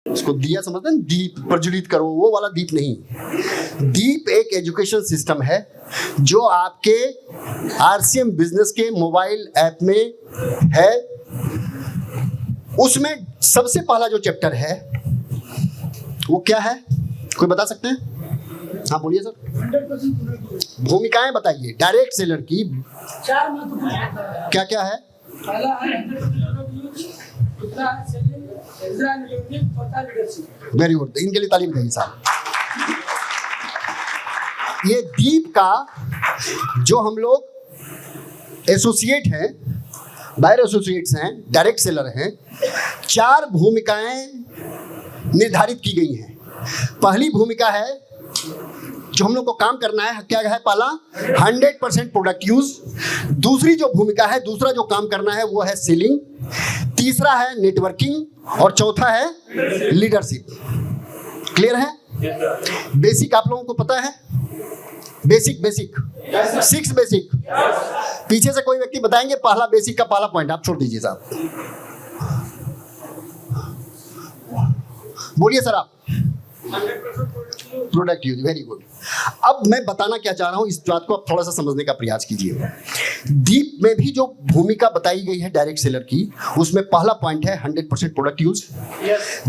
उसको दिया समझते हैं, दीप प्रज्वलित करो, वो वाला दीप नहीं। दीप एक एजुकेशन सिस्टम है जो आपके आरसीएम बिजनेस के मोबाइल ऐप में है। उसमें सबसे पहला जो चैप्टर है वो क्या है, कोई बता सकते हैं? हाँ बोलिए सर। भूमिकाएं बताइए डायरेक्ट सेलर की। 4 महत्वपूर्ण क्या क्या है? पहला है दूसरा है सेलिंग, तीसरा नेटवर्किंग, चौथा लीडरशिप। वेरी गुड, इनके लिए ताली बजाइए साहब। ये दीप का जो हम लोग एसोसिएट हैं, बायर एसोसिएट्स हैं, डायरेक्ट सेलर हैं, 4 भूमिकाएं निर्धारित की गई हैं। पहली भूमिका है जो हम लोग को काम करना है, क्या है? पहला 100% प्रोडक्ट यूज। दूसरी जो भूमिका है, दूसरा जो काम करना है वो है सेलिंग। तीसरा है नेटवर्किंग और चौथा है लीडरशिप। क्लियर है? बेसिक आप लोगों को पता है? Basic 6 basic. पीछे से कोई व्यक्ति बताएंगे पहला बेसिक का पहला पॉइंट, आप छोड़ दीजिए साहब। बोलिए सर आप। Product use, very good. अब मैं बताना क्या चाह रहा हूं, इस बात को आप थोड़ा सा समझने का प्रयास कीजिए। दीप में भी जो भूमिका बताई गई है डायरेक्ट सेलर की, उसमें पहला पॉइंट है 100% प्रोडक्ट यूज।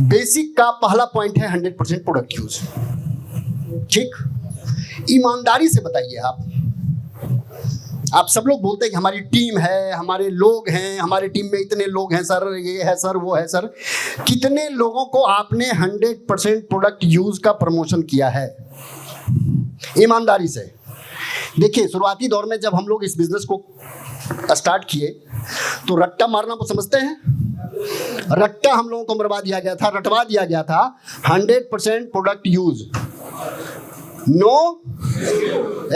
बेसिक का पहला पॉइंट है 100% प्रोडक्ट यूज। ठीक, ईमानदारी से बताइए आप सब लोग बोलते हैं कि हमारी टीम है, हमारे लोग हैं, हमारे टीम में इतने लोग हैं सर, ये है सर, वो है सर। कितने लोगों को आपने 100% प्रोडक्ट यूज का प्रमोशन किया है? ईमानदारी से देखिए। शुरुआती दौर में जब हम लोग इस बिजनेस को स्टार्ट किए तो रट्टा मारना वो समझते हैं, रट्टा हम लोगों को मरवा दिया गया था, रटवा दिया गया था। 100% प्रोडक्ट यूज, नो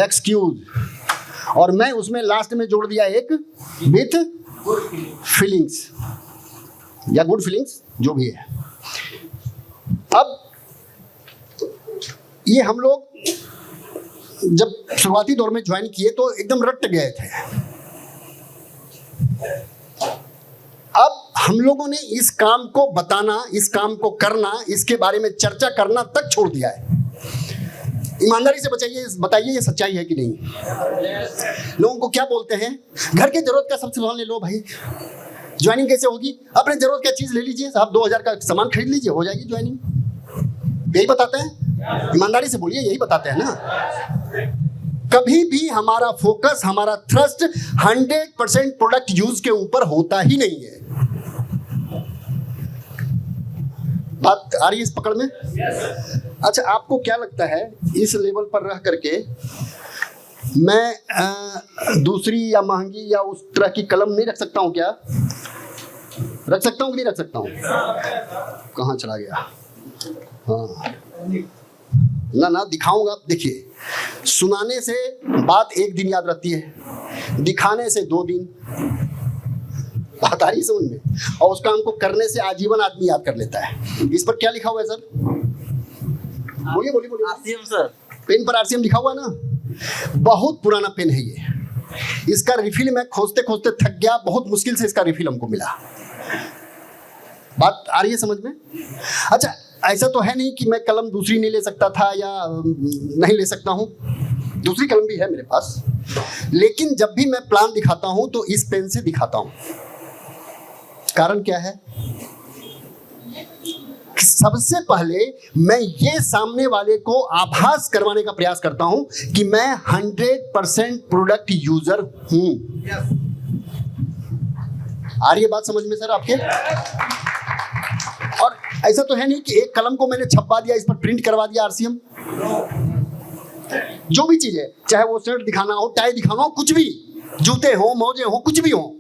एक्सक्यूज। और मैं उसमें लास्ट में जोड़ दिया एक विथ फीलिंग्स या गुड फीलिंग्स, जो भी है। अब ये हम लोग जब शुरुआती दौर में ज्वाइन किए तो एकदम रट गए थे। अब हम लोगों ने इस काम को बताना, इस काम को करना, इसके बारे में चर्चा करना तक छोड़ दिया है। ईमानदारी से बताइए ये सच्चाई है कि नहीं? लोगों को क्या बोलते हैं, घर की जरूरत का सबसे सामान ले लो भाई, ज्वाइनिंग कैसे होगी? अपने जरूरत का चीज ले लीजिए साहब, 2000 का सामान खरीद लीजिए, हो जाएगी ज्वाइनिंग। यही बताते हैं, ईमानदारी से बोलिए, यही बताते हैं ना। कभी भी हमारा फोकस, हमारा थ्रस्ट 100% प्रोडक्ट यूज के ऊपर होता ही नहीं है। बात आ रही है इस पकड़ में? अच्छा, आपको क्या लगता है इस लेवल पर रह करके मैं दूसरी या महंगी या उस तरह की कलम नहीं रख सकता हूं? क्या रख सकता हूं कि नहीं रख सकता हूं? कहाँ चला गया? हाँ ना दिखाऊंगा। देखिए, सुनाने से बात 1 दिन याद रहती है, दिखाने से 2 दिन। बात आ रही समझ में? और उस काम को करने से आजीवन आदमी याद कर लेता है। इस पर क्या लिखा हुआ है सर? बोलिए। RCM sir. पेन पर आरसीएम लिखा हुआ है ना? बहुत पुराना पेन है ये। इसका रिफिल मैं खोजते खोजते थक गया, बहुत मुश्किल से इसका रिफिल हमको मिला। बात आ रही है समझ में? अच्छा, ऐसा तो है नहीं कि मैं कलम दूसरी नहीं ले सकता था या नहीं ले सकता हूं। दूसरी कलम भी है मेरे पास, लेकिन जब भी मैं प्लान दिखाता हूं तो इस पेन से दिखाता हूं। कारण क्या है? सबसे पहले मैं ये सामने वाले को आभास करवाने का प्रयास करता हूं कि मैं 100% प्रोडक्ट यूजर हूं। आ रही है बात समझ में सर आपके? और ऐसा तो है नहीं कि एक कलम को मैंने छपवा दिया, इस पर प्रिंट करवा दिया आरसीएम। जो भी चीज है, चाहे वो शर्ट दिखाना हो, टाई दिखाना हो, कुछ भी, जूते हो, मोजे हो, कुछ भी हो,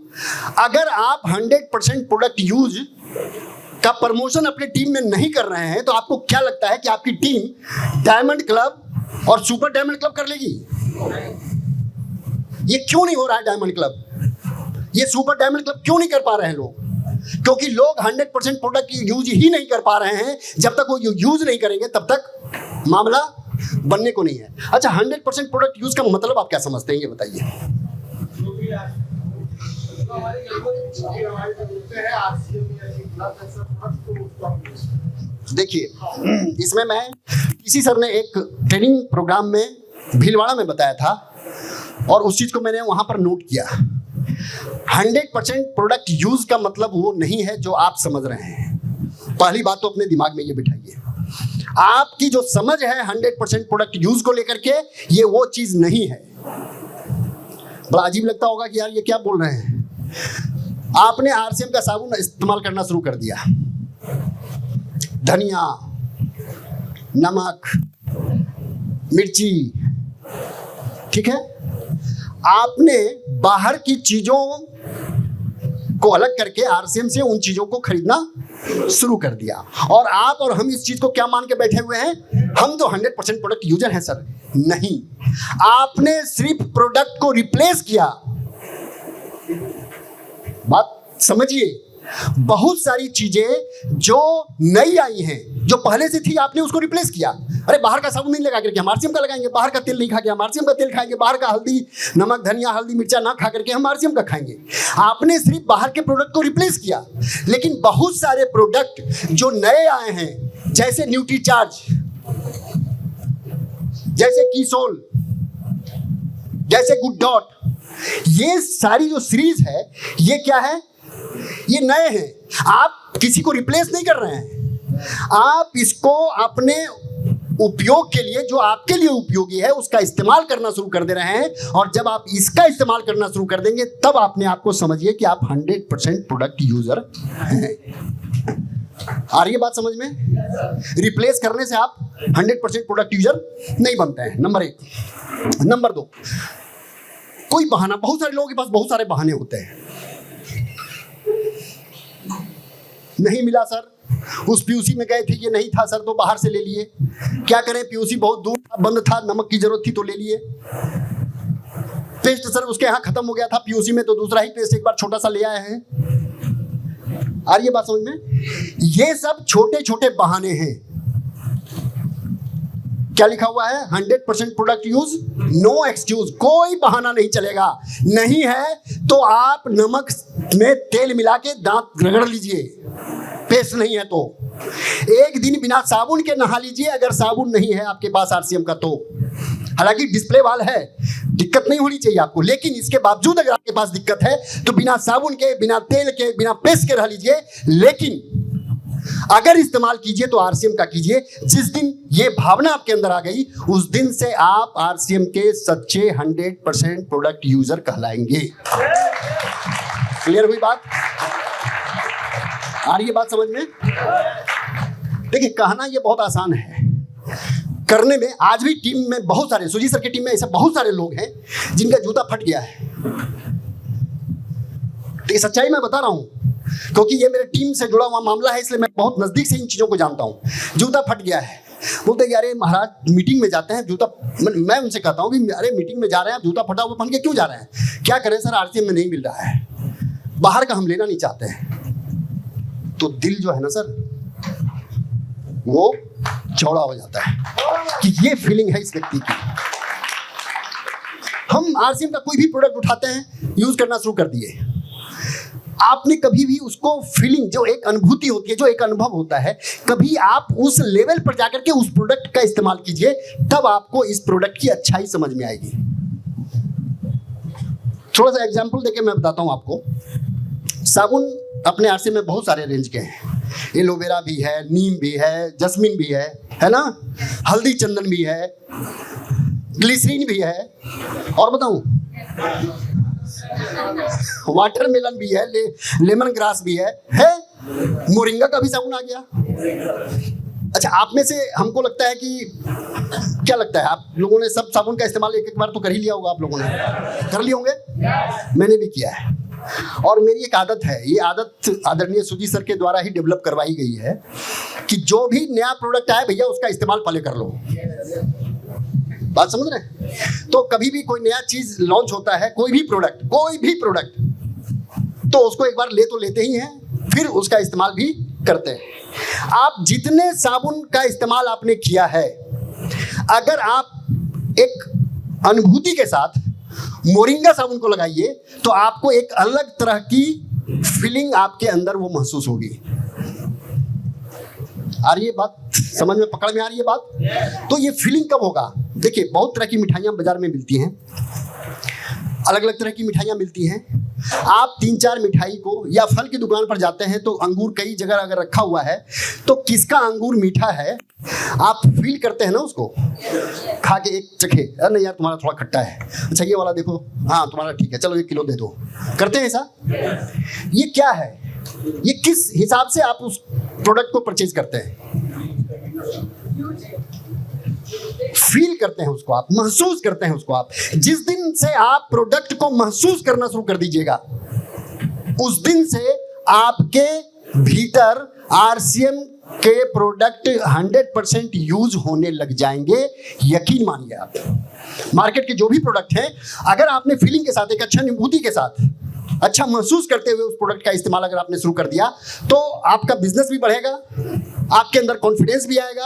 अगर आप 100% प्रोडक्ट यूज का प्रमोशन अपनी टीम में नहीं कर रहे हैं तो आपको क्या लगता है कि आपकी टीम डायमंड क्लब और सुपर डायमंड क्लब कर लेगी? ये क्यों नहीं हो रहा है डायमंड क्लब? ये सुपर डायमंड क्लब क्यों नहीं कर पा रहे हैं लोग? क्योंकि लोग 100% प्रोडक्ट यूज ही नहीं कर पा रहे हैं। जब तक वो यूज नहीं करेंगे तब तक मामला बनने को नहीं है। अच्छा, 100% प्रोडक्ट यूज का मतलब आप क्या समझते हैं, ये बताइए। हमारे देखिए, इसमें मैं किसी सर ने एक ट्रेनिंग प्रोग्राम में भीलवाड़ा में बताया था और उस चीज को मैंने वहां पर नोट किया। 100% प्रोडक्ट यूज का मतलब वो नहीं है जो आप समझ रहे हैं। पहली बात तो अपने दिमाग में ये बिठाइए, आपकी जो समझ है 100% प्रोडक्ट यूज को लेकर के, ये वो चीज नहीं है। बड़ा अजीब लगता होगा कि यार ये क्या बोल रहे हैं। आपने आरसीएम का साबुन इस्तेमाल करना शुरू कर दिया, धनिया, नमक, मिर्ची, ठीक है, आपने बाहर की चीजों को अलग करके आरसीएम से उन चीजों को खरीदना शुरू कर दिया। और आप और हम इस चीज को क्या मान के बैठे हुए हैं, हम तो 100% प्रोडक्ट यूजर हैं सर। नहीं, आपने सिर्फ प्रोडक्ट को रिप्लेस किया। बात समझिए, बहुत सारी चीजें जो नई आई हैं, जो पहले से थी, आपने उसको रिप्लेस किया। अरे बाहर का साबुन नहीं लगा करके हम आरसीएम का लगाएंगे, बाहर का तेल नहीं खा के हम आरसीएम का तेल खाएंगे, बाहर का हल्दी, नमक, धनिया, हल्दी, मिर्चा ना खा करके हम आरसीएम का खाएंगे। आपने सिर्फ बाहर के प्रोडक्ट को रिप्लेस किया, लेकिन बहुत सारे प्रोडक्ट जो नए आए हैं, जैसे न्यूट्रीचार्ज, जैसे कीसोल, जैसे गुड डॉट, ये सारी जो सीरीज है, ये क्या है, ये नए हैं। आप किसी को रिप्लेस नहीं कर रहे हैं, आप इसको अपने उपयोग के लिए, जो आपके लिए उपयोगी है, उसका इस्तेमाल करना शुरू कर दे रहे हैं। और जब आप इसका इस्तेमाल करना शुरू कर देंगे, तब अपने आप को समझिए कि आप 100% प्रोडक्ट यूजर हैं। आ रही है बात समझ में? रिप्लेस करने से आप 100% प्रोडक्ट यूजर नहीं बनते हैं, नंबर 1। नंबर 2, कोई बहाना, बहुत सारे लोगों के पास बहुत सारे बहाने होते हैं। नहीं मिला सर, उस पीयूसी में गए थे, ये नहीं था सर तो बाहर से ले लिए। क्या करें, पीयूसी बहुत दूर था, बंद था, नमक की जरूरत थी तो ले लिए। पेस्ट सर उसके यहाँ खत्म हो गया था पीयूसी में, तो दूसरा ही पेस्ट एक बार छोटा सा ले आए हैं। आ रही है बात समझ में? ये सब छोटे छोटे बहाने हैं। क्या लिखा हुआ है? 100% प्रोडक्ट यूज, नो एक्सक्यूज। कोई बहाना नहीं चलेगा। नहीं है तो आप नमक में तेल मिला के दांत रगड़ लीजिए, पेस्ट नहीं है तो। एक दिन बिना साबुन के नहा लीजिए, अगर साबुन नहीं है आपके पास आरसीएम का तो। हालांकि डिस्प्ले वाल है, दिक्कत नहीं होनी चाहिए आपको, लेकिन इसके बावजूद अगर आपके पास दिक्कत है तो बिना साबुन के, बिना तेल के, बिना पेस्ट के रह लीजिए। लेकिन अगर इस्तेमाल कीजिए तो आरसीएम का कीजिए। जिस दिन ये भावना आपके अंदर आ गई, उस दिन से आप आरसीएम के सच्चे 100% प्रोडक्ट यूजर कहलाएंगे। क्लियर हुई बात? आ रही है बात समझ में? देखिए, कहना ये बहुत आसान है, करने में आज भी टीम में बहुत सारे, सुजी सर की टीम में ऐसे बहुत सारे लोग हैं जिनका जूता फट गया है। तो ये सच्चाई मैं बता रहा हूं, क्योंकि ये मेरे टीम से जुड़ा हुआ मामला है, इसलिए मैं बहुत नजदीक से इन चीजों को जानता हूं। जूता फट गया है, बोलते हैं अरे महाराज मीटिंग में जाते हैं जूता, मैं उनसे कहता हूं कि अरे मीटिंग में जा रहे हैं, जूता फटा हुआ पहन के क्यों जा रहे हैं? क्या करें सर, आरसीएम में नहीं मिल रहा है, बाहर का हम लेना नहीं चाहते हैं। तो दिल जो है ना सर, वो चौड़ा हो जाता है कि ये फीलिंग है इस व्यक्ति की। हम आरसीएम का कोई भी प्रोडक्ट उठाते हैं, यूज करना शुरू कर दिए, आपने कभी भी उसको फीलिंग, जो एक अनुभूति होती है, जो एक अनुभव होता है, कभी आप उस लेवल पर जाकर के उस प्रोडक्ट का इस्तेमाल कीजिए, तब आपको इस प्रोडक्ट की अच्छाई समझ में आएगी। थोड़ा सा एग्जांपल देके मैं बताता हूं आपको। साबुन अपने आरसीएम में बहुत सारे रेंज के हैं, एलोवेरा भी है, नीम भी है, जस्मिन भी है ना, हल्दी चंदन भी है, ग्लिसरीन भी है, और बताऊं वाटरमेलन भी है, लेमन ग्रास भी है, मोरिंगा का भी साबुन आ गया। अच्छा, आप में से हमको लगता है कि, क्या लगता है, आप लोगों ने सब साबुन का इस्तेमाल एक एक बार तो कर ही लिया होगा, आप लोगों ने कर लिए होंगे, मैंने भी किया है। और मेरी एक आदत है, ये आदत आदरणीय सुजी सर के द्वारा ही डेवलप करवाई गई है, कि जो भी नया प्रोडक्ट आए भैया उसका इस्तेमाल पहले कर लो। बात समझ रहे हैं? तो कभी भी कोई नया चीज लॉन्च होता है, कोई भी प्रोडक्ट, तो उसको एक बार ले तो लेते ही हैं, फिर उसका इस्तेमाल भी करते हैं। आप जितने साबुन का इस्तेमाल आपने किया है, अगर आप एक अनुभूति के साथ मोरिंगा साबुन को लगाइए तो आपको एक अलग तरह की फीलिंग आपके अंदर वो महसूस होगी। आ रही है बात समझ में, पकड़ में आ रही है बात? तो ये फीलिंग कब होगा? देखिए बहुत तरह की मिठाइयाँ बाजार में मिलती हैं, अलग अलग तरह की मिठाइयाँ मिलती हैं। आप 3-4 मिठाई को या फल की दुकान पर जाते हैं तो अंगूर कई जगह अगर रखा हुआ है तो किसका अंगूर मीठा है आप फील करते हैं ना, उसको खा के एक चखे, अरे नहीं यार तुम्हारा थोड़ा खट्टा है, अच्छा ये वाला देखो, हाँ तुम्हारा ठीक है, चलो 1 किलो दे दो, करते हैं ऐसा? ये क्या है? ये किस हिसाब से आप उस प्रोडक्ट को परचेज करते हैं? फील करते हैं उसको, आप महसूस करते हैं उसको। आप जिस दिन से आप प्रोडक्ट को महसूस करना शुरू कर दीजिएगा उस दिन से आपके भीतर आरसीएम के प्रोडक्ट 100% यूज होने लग जाएंगे। यकीन मानिए आप, मार्केट के जो भी प्रोडक्ट हैं, अगर आपने फीलिंग के साथ, एक अच्छा अनुभूति के साथ, अच्छा महसूस करते हुए उस प्रोडक्ट का इस्तेमाल अगर आपने शुरू कर दिया तो आपका बिजनेस भी बढ़ेगा, आपके अंदर कॉन्फिडेंस भी आएगा,